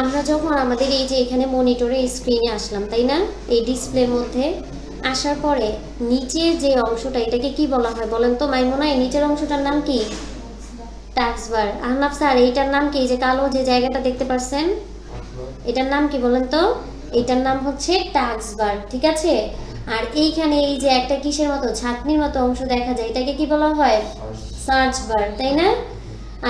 আমরা যখন আমাদের এই যে এখানে মনিটরে স্ক্রিনে আসলাম, তাই না? এই ডিসপ্লের মধ্যে আসার পরে নিচের যে অংশটা, এটাকে কি বলা হয় বলেন তো মাইমুনা? এই নিচের অংশটার নাম কি? টাস্কবার। আহনাফ স্যার, এইটার নাম কি? যে কালো যে জায়গাটা দেখতে পাচ্ছেন, এটার নাম কি বলেন তো? এটার নাম হচ্ছে টাস্কবার, ঠিক আছে? আর এইখানে এই যে একটা কিসের মতো, ছাঁকনির মতো অংশ দেখা যায়, এটাকে কি বলা হয়? সার্চ বার, তাই না?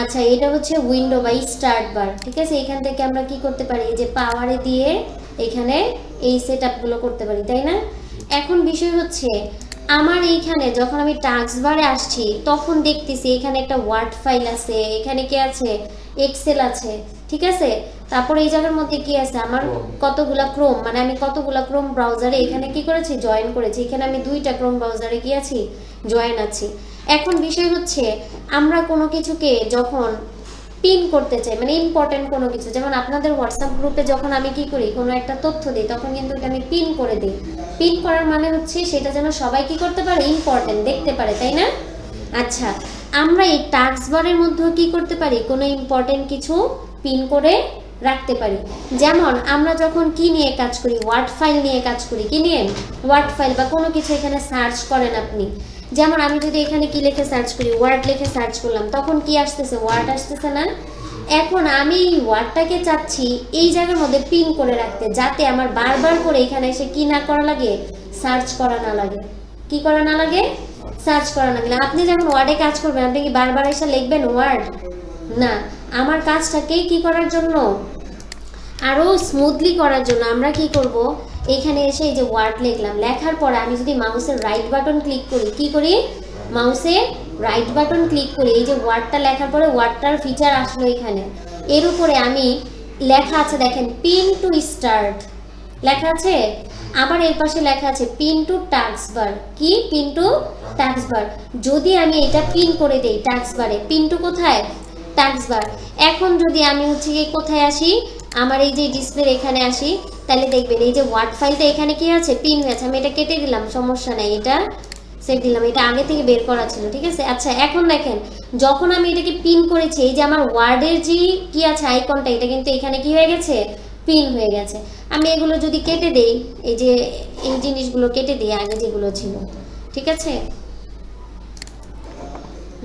আচ্ছা, এটা হচ্ছে উইন্ডো বা স্টার্ট বার, ঠিক আছে? এখান থেকে আমরা কি করতে পারি? এই যে পাওয়ারে দিয়ে এখানে এই সেট আপগুলো করতে পারি, তাই না? এখন বিষয় হচ্ছে, আমার এইখানে যখন আমি টাস্ক বারে আসছি তখন দেখতেছি এখানে একটা ওয়ার্ড ফাইল আছে, এখানে কি আছে? এক্সেল আছে, ঠিক আছে? তারপরে এই জায়গার মধ্যে কি আছে? আমার কতগুলা ক্রোম, মানে আমি কতগুলা ক্রোম ব্রাউজারে এখানে কি করেছি? জয়েন করেছি। এখানে আমি 2টা ক্রোম ব্রাউজারে কি আছি? জয়েন আছি। এখন বিষয় হচ্ছে, আমরা কোনো কিছুকে যখন পিন করতে চাই, মানে ইম্পর্টেন্ট কোনো কিছু, যেমন আপনাদের হোয়াটসঅ্যাপ গ্রুপে যখন আমি কি করি, কোনো একটা তথ্য দিই, তখন কিন্তু এটা আমি পিন করে দিই। পিন করার মানে হচ্ছে সেটা যেন সবাই কি করতে পারে? ইম্পর্টেন্ট দেখতে পারে, তাই না? আচ্ছা, আমরা এই টাস্ক বারের মধ্যেও কি করতে পারি? কোনো ইম্পর্টেন্ট কিছু পিন করে রাখতে পারি। যেমন আমরা যখন কি নিয়ে কাজ করি? ওয়ার্ড ফাইল নিয়ে কাজ করি। কি নিয়ে? ওয়ার্ড ফাইল বা কোনো কিছু এখানে সার্চ করেন আপনি। যেমন আমি যদি এখানে কি লিখে সার্চ করি, ওয়ার্ড লিখে সার্চ করলাম, তখন কি আসতেছে? ওয়ার্ড আসতেছে না? এখন আমি এই ওয়ার্ডটাকে চাচ্ছি এই জায়গার মধ্যে পিন করে রাখতে, যাতে আমার বারবার করে এখানে এসে কি না করা লাগে? সার্চ করা না লাগে। কি করা না লাগে? সার্চ করা না লাগে। আপনি যখন ওয়ার্ডে কাজ করবেন, আপনি কি বারবার এসে লিখবেন ওয়ার্ড? না। আমার কাজটাকে কি করার জন্য, আরো স্মুথলি করার জন্য আমরা কি করব? এখানে এসে এই যে ওয়ার্ড লিখলাম, লেখার পরে আমি যদি মাউসের রাইট বাটন ক্লিক করি, কি করি? মাউসে রাইট বাটন ক্লিক করি, এই যে ওয়ার্ডটা লেখার পরে ওয়ার্ডটার ফিচার আসলো এখানে, এর উপরে আমি লেখা আছে দেখেন, পিন টু স্টার্ট লেখা আছে। আবার এর পাশে লেখা আছে পিন টু টাস্ক বার। কি? পিন টু টাস্ক বার। যদি আমি এটা পিন করে দেই টাস্ক বারে, পিন টু কোথায়? টাস্ক বার। এখন যদি আমি হচ্ছে গিয়ে কোথায় আসি, আমার এই যে ডিসপ্লে এখানে আসি, তাহলে দেখবেন এই যে ওয়ার্ড ফাইলটা এখানে কি আছে? পিন হয়েছে। আমি এটা কেটে দিলাম, সমস্যা নাই, এটা সেট দিলাম, এটা আগে থেকে বের করা ছিল, ঠিক আছে? আচ্ছা, এখন দেখেন, যখন আমি এটাকে পিন করেছি, এই যে আমার ওয়ার্ডের যে কি আছে আইকনটা, এটা কিন্তু এখানে কি হয়ে গেছে? পিন হয়ে গেছে। আমি এগুলো যদি কেটে দেই, এই যে এই জিনিসগুলো কেটে দিই আগে যেগুলো ছিল, ঠিক আছে?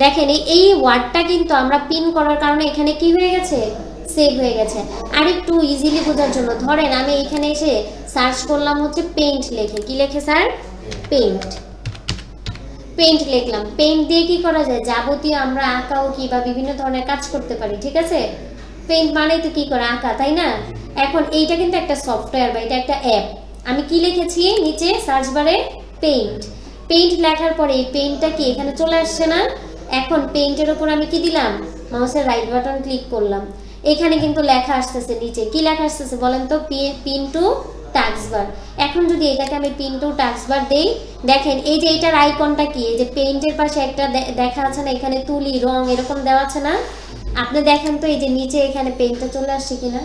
দেখেন এই ওয়ার্ডটা কিন্তু আমরা পিন করার কারণে এখানে কি হয়ে গেছে? সেভ হয়ে গেছে। আর একটু ইজিলি বোঝার জন্য ধরেন আমি এখানে এসে সার্চ করলাম হচ্ছে পেইন্ট লিখে। কি লেখে স্যার? পেইন্ট। পেইন্ট লিখলাম। পেইন্ট দিয়ে কি করা যায়? যাবতীয় আমরা আঁকা কি বা বিভিন্ন ধরনের কাজ করতে পারি, ঠিক আছে? পেইন্ট মানে তো কি করে? আঁকা, তাই না? এখন এইটা কিন্তু একটা সফটওয়্যার বা এটা একটা অ্যাপ। আমি কি লিখেছি নিচে সার্চ বারে? পেইন্ট। পেইন্ট লেখার পরে এই পেইন্টটা কি এখানে চলে আসছে না? এখন পেইন্টের উপর আমি কি দিলাম? মাউসের রাইট বাটন ক্লিক করলাম। এখানে কিন্তু লেখা আসতেছে নিচে। কি লেখা আসতেছে বলেন তো? পিন টু টাস্ক বার। এখন যদি এটাকে আমি পিন টু টাস্ক বার দেই, দেখেন এই যে এটার আইকনটা কি? এই যে পেইন্টের পাশে একটা দেখা আছে না, এখানে তুলি রং এরকম দেওয়া আছে না? আপনি দেখেন তো এই যে নিচে এখানে পেইন্টটা চলে আসছে কিনা?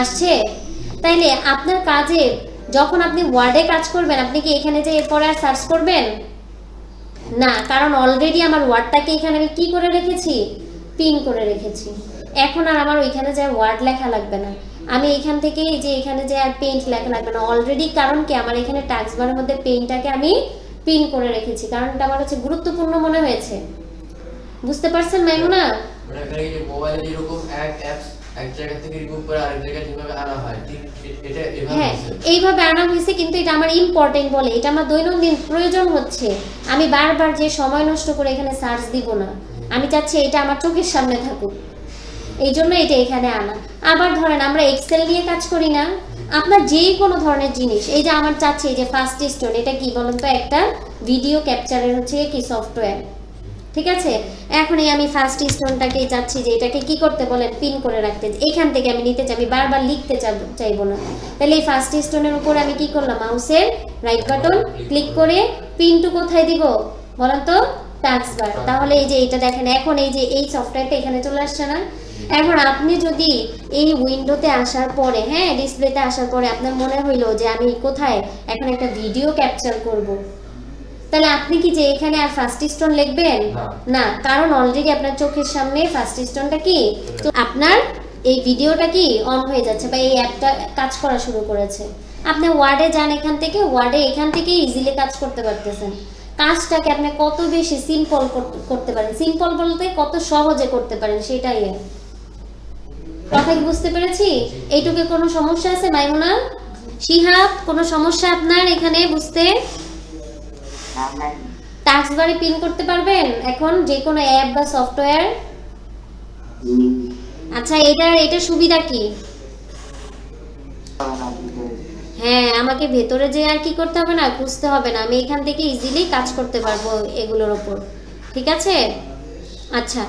আসছে। তাইলে আপনার কাজে যখন আপনি ওয়ার্ডে কাজ করবেন, আপনি কি এখানে যে এরপরে আর সার্চ করবেন না? কারণ অলরেডি আমার ওয়ার্ডটাকে এখানে আমি কি করে রেখেছি? পিন করে রেখেছি। এখন আর আমার ওইখানে যে ওয়ার্ড লেখা লাগবে না, আমি এখান থেকে এই যে এখানে যে আর পেইন্ট লেখা লাগবে না অলরেডি। কারণ কি? আমার এখানে টাস্ক বারের মধ্যে পেইন্টটাকে আমি পিন করে রেখেছি, কারণ এটা আমার কাছে গুরুত্বপূর্ণ মনে হয়েছে। বুঝতে পারছেন মাইমুনা? মানে এই যে মোবাইলে যেরকম অ্যাপস এক জায়গা থেকে রিমুভ করে আরেক জায়গায় যেভাবে আনা হয়, ঠিক এটা এভাবে হ্যাঁ, হচ্ছে। এইভাবে আনা হয়েছে, কিন্তু এটা আমার ইম্পর্টেন্ট বলে, এটা আমার দৈনন্দিন প্রয়োজন হচ্ছে। আমি বারবার যে সময় নষ্ট করে এখানে সার্চ দিব না, আমি চাচ্ছি এটা আমার চোখের সামনে থাকুক, এই জন্য এটা এখানে আনা। আবার ধরেন আমরা এক্সেল নিয়ে কাজ করি না, আপনার যে কোনো ধরনের জিনিস, এই যে আমার চাচ্ছি এই যে ফার্স্ট স্টোন, এটা কি বলেন তো? একটা ভিডিও ক্যাপচারের হচ্ছে কি সফটওয়্যার, ঠিক আছে? এখন এই আমি ফার্স্ট স্টোনটাকে চাচ্ছি যে এটাকে কি করতে বলেন? পিন করে রাখতে। এখান থেকে আমি নিতে চাই, আমি বারবার লিখতে চাইবো না। তাহলে এই ফার্স্ট স্টোনের উপর আমি কি করলাম? মাউসের রাইট বাটন ক্লিক করে পিন টু কোথায় দিব বলেন তো? টাস্ক বার। তাহলে এই যে এটা দেখেন, এখন এই যে এই সফটওয়্যারটা এখানে চলে আসছে না? এখন আপনি যদি এই উইন্ডোতে আসার পরে, হ্যাঁ ডিসপ্লেতে আসার পরে আপনার মনে হইলো যে আমি কোথায় এখন একটা ভিডিও ক্যাপচার করব, তাহলে আপনি কি যে এখানে আর ফার্স্ট স্টোন লিখবেন না? কারণ অলরেডি আপনার চোখের সামনে ফার্স্ট স্টোনটা কি আপনার এই ভিডিওটা কি অন হয়ে যাচ্ছে বা এই অ্যাপটা কাজ করা শুরু করেছে। আপনি ওয়ার্ডে যান, এখান থেকে ওয়ার্ডে এখান থেকে ইজিলি কাজ করতে পারতেছেন। কাজটাকে আপনি কত বেশি সিম্পল করতে পারেন, সিম্পল বলতে কত সহজে করতে পারেন সেটাই। কথা কি বুঝতে পেরেছি? এইটুকু কোনো সমস্যা আছে মাইমুনা, শিহাব, কোনো সমস্যা আপনার এখানে বুঝতে? টাস্ক বারে পিন করতে পারবেন এখন যে কোনো অ্যাপ বা সফটওয়্যার? আচ্ছা, এটা সুবিধা কি? হ্যাঁ, আমাকে ভেতরে যে আর কি করতে হবে না, খুঁজতে হবে না, আমি এখান থেকে ইজিলি কাজ করতে পারবো এগুলোর উপর। ঠিক আছে? আচ্ছা,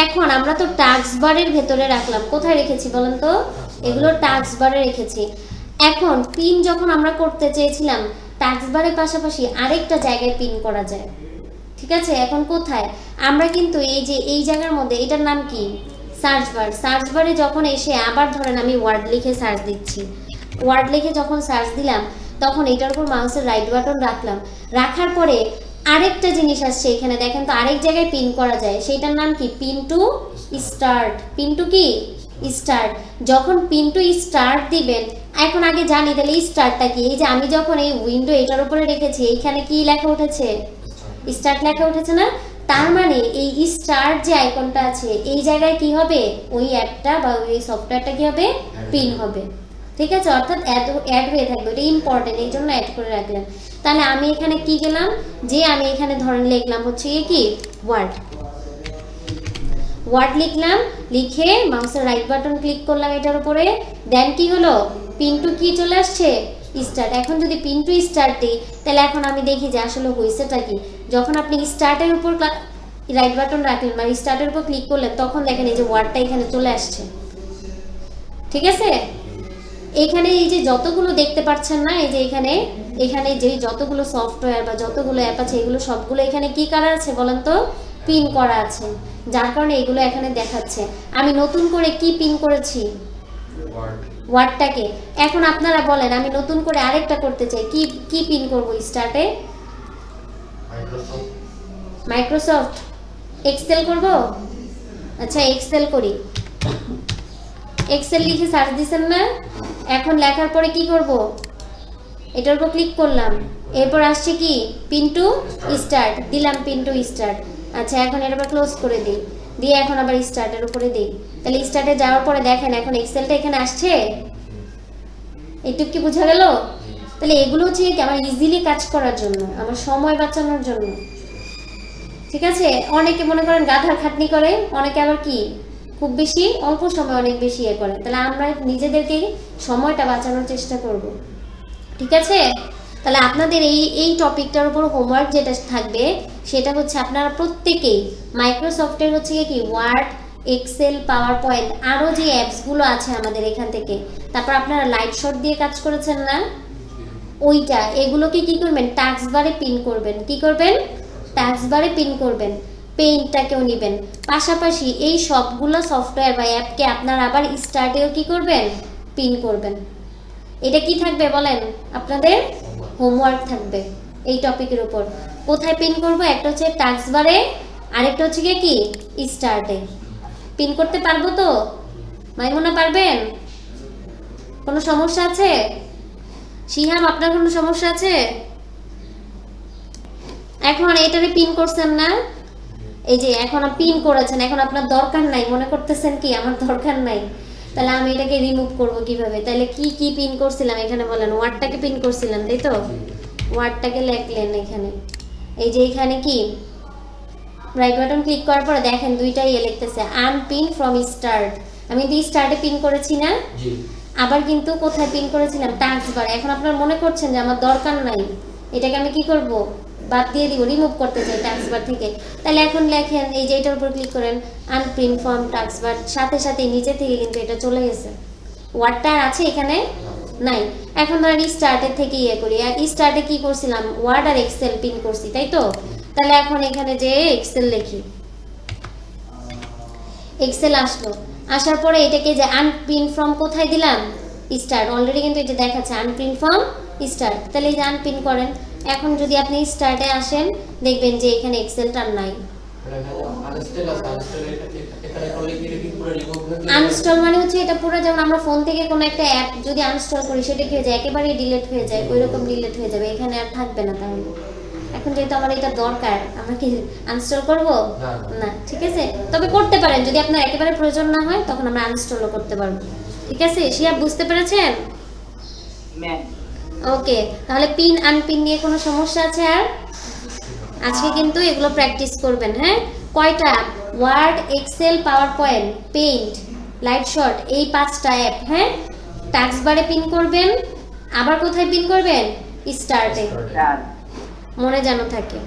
এখন আমরা তো টাস্ক বারের ভেতরে রাখলাম, কোথায় রেখেছি বলেন তো? এগুলো টাস্ক বারে রেখেছি। এখন পিন যখন আমরা করতে চেয়েছিলাম, টাস্ক বারের পাশাপাশি আরেকটা জায়গায় পিন করা যায়। ঠিক আছে? এখন কোথায়? আমরা কিন্তু এই যে এই জায়গার মধ্যে, এটার নাম কি? Search bar. সার্চ বারে যখন এসে আবার ধরেন আমি ওয়ার্ড লিখে সার্চ দিচ্ছি, ওয়ার্ড লিখে যখন সার্চ দিলাম তখন এটার উপর মাউসের রাইট বাটন রাখলাম, রাখার পরে আরেকটা জিনিস আসছে এখানে দেখেন তো, আরেক জায়গায় পিন করা যায়, সেইটার নাম কি? Pin to start. Pin to কি? স্টার্ট। যখন পিন টু স্টার্ট দিবেন, এখন আগে জানি তাহলে স্টার্টটা কি। এই যে আমি যখন এই উইন্ডো এটার উপরে রেখেছি, এইখানে কি লেখা উঠেছে? স্টার্ট লেখা উঠেছে না? তার মানে এই স্টার্ট যে আইকনটা আছে এই জায়গায় কি হবে? ওই অ্যাপটা বা ওই সফটওয়্যারটা কি হবে? পিন হবে। ঠিক আছে? অর্থাৎ অ্যাড হয়ে থাকবে, এটা ইম্পর্টেন্ট, এই জন্য অ্যাড করে রাখলাম। তাহলে আমি এখানে কি গেলাম, যে আমি এখানে ধরেন লিখলাম হচ্ছে কি ওয়ার্ড, ওয়ার্ড লিখলাম, লিখে মাউসের রাইট বাটন ক্লিক করলাম এটার উপরে, দেন কি হলো? পিন টু কি চলে আসছে? স্টার্ট। এখন যদি পিন টু স্টার্ট দিই তাহলে এখন আমি দেখি যে আসলে হয়েছেটা কি। যখন আপনি স্টার্টের উপর রাইট বাটন রাখলেন বা স্টার্টের উপর ক্লিক করলেন তখন দেখেন এই যে ওয়ার্ডটা এখানে চলে আসছে। ঠিক আছে? এখানে এই যে যতগুলো দেখতে পাচ্ছেন না, এই যে এখানে যে যতগুলো সফটওয়্যার বা যতগুলো অ্যাপ আছে এগুলো সবগুলো এখানে কি করা আছে বলেন তো? পিন করা আছে, যার কারণে এগুলো এখানে দেখাচ্ছে। আমি নতুন করে কি পিন করেছি? ওয়ার্ডটাকে। এখন আপনারা বলেন আমি নতুন করে আরেকটা করতে চাই, কি কি পিন করব স্টার্টে? মাইক্রোসফট। এক্সেল করব? আচ্ছা, এক্সেল করি। এক্সেল লিখে সার্চ দিছেন না? এখন লেখার পরে কি করব? এটার উপর ক্লিক করলাম, এরপর আসছে কি? পিন টু স্টার্ট দিলাম, পিন টু স্টার্ট। আচ্ছা, এখন এর উপর ক্লোজ করে দিই, দিয়ে এখন আবার স্টার্টের উপরে দিই। তাহলে স্টার্টে যাওয়ার পরে দেখেন এখন এক্সেলটা এখানে আসছে। এইটুকু কি বোঝা গেল? তাহলে এগুলো হচ্ছে কি আমার ইজিলি কাজ করার জন্য, আমার সময় বাঁচানোর জন্য। ঠিক আছে? অনেকে মনে করেন গাধার খাটনি করে, অনেকে আবার কি খুব বেশি অল্প সময় অনেক বেশি করে। তাহলে আমরা নিজেদেরকে সময়টা বাঁচানোর চেষ্টা করব। ঠিক আছে? তাহলে আপনাদের এই টপিকটার উপর হোমওয়ার্ক যেটা থাকবে সেটা হচ্ছে আপনারা প্রত্যেকেই মাইক্রোসফটের হচ্ছে কি ওয়ার্ড, এক্সেল, পাওয়ার পয়েন্ট, আরও যে অ্যাপসগুলো আছে আমাদের এখান থেকে, তারপর আপনারা লাইট শট দিয়ে কাজ করেছেন না ওইটা, এগুলোকে কি করবেন? টাস্ক বারে পিন করবেন। কি করবেন? টাস্ক বারে পিন করবেন। পেইন্টটাকেও নেবেন, পাশাপাশি এই সবগুলো সফটওয়্যার বা অ্যাপকে আপনারা আবার স্টার্টেও কি করবেন? পিন করবেন। এটা কি থাকবে বলেন? আপনাদের হোমওয়ার্ক থাকবে এই টপিকের উপর। কোথায় পিন করব? একটা হচ্ছে টাস্ক বারে, আরেকটা হচ্ছে কি স্টার্টে। পিন করতে পারবো তো? মাইমুনা পারবেন? কোনো সমস্যা আছে? শিহাব, আপনার কোনো সমস্যা আছে? এখন এটারে পিন করছেন না, এই যে এখন পিন করেছেন, এখন আপনার দরকার নাই, মনে করতেছেন কি আমার দরকার নাই, তাহলে আমি এটাকে রিমুভ করব কিভাবে? তাহলে কি কি পিন করছিলাম এখানে বলেন? ওয়ার্ডটাকে পিন করছিলাম, তাই তো? ওয়ার্ডটাকে লিখলেন এখানে, এই যে এখানে কি রাইট বাটন ক্লিক করার পরে দেখেন দুইটাই লিখতেছে আনপিন ফ্রম স্টার্ট। আমি দি স্টার্টে পিন করেছি না? জি। আবার কিন্তু কোথায় পিন করেছিলাম? টাস্ক বারে। এখন আপনারা মনে করছেন যে আমার দরকার নাই, এটাকে আমি কি করব? বাদ দিয়ে দিব, রিমুভ করতে চাই টাস্ক বার থেকে। তাহলে এখন লেখেন এই যে এটার উপর ক্লিক করেন আনপিন ফ্রম টাস্ক বার, সাথে সাথে নিচে থেকে কিন্তু এটা চলে গেছে। ওয়ার্ডটা আছে এখানে নাই। এখন ধরেন স্টার্টের থেকে করি, আর স্টার্টে কি করছিলাম? ওয়ার্ড আর এক্সেল পিন করছি, তাই তো? তাহলে এখন এখানে যে এক্সেল লিখি, এক্সেল আসলো, আসার পরে এটাকে যে আনপিন ফ্রম কোথায় দিলাম? স্টার্ট। অলরেডি কিন্তু এটা দেখাচ্ছে আনপিন ফ্রম স্টার্ট। তাহলে এই যে আনপিন করেন। এখন যদি আপনি স্টার্টে আসেন দেখবেন যে এখানে এক্সেলটা নাই। আনইনস্টল করলে কি এটা কি পুরো রিমুভ হয়ে যাবে? আনইনস্টল মানে হচ্ছে এটা পুরো, যেমন আমরা ফোন থেকে কোনো একটা অ্যাপ যদি আনইনস্টল করি সেটা কি হয়ে যায়, একেবারেই ডিলিট হয়ে যায়, ওইরকম ডিলিট হয়ে যাবে, এখানে আর থাকবে না। তাহলে এখন যেহেতু আমার এটা দরকার, আমরা কি আনইনস্টল করব না, না? ঠিক আছে, তবে করতে পারেন যদি আপনার একেবারে প্রয়োজন না হয়, তখন আমরা আনইনস্টলও করতে পারবো। ঠিক আছে, শিয়া বুঝতে পেরেছেন? ম্যাম ওকে, তাহলে পিন আনপিন নিয়ে কোনো সমস্যা আছে আর? আজকে কিন্তু এগুলো প্র্যাকটিস করবেন। হ্যাঁ, কয়টা? Word, Excel, PowerPoint, Paint, Lightshot, এই 5টা অ্যাপ। হ্যাঁ, টাস্ক বারে পিন করবেন, আবার কোথায় পিন করবেন? স্টার্টে, স্যার মনে যেন থাকে।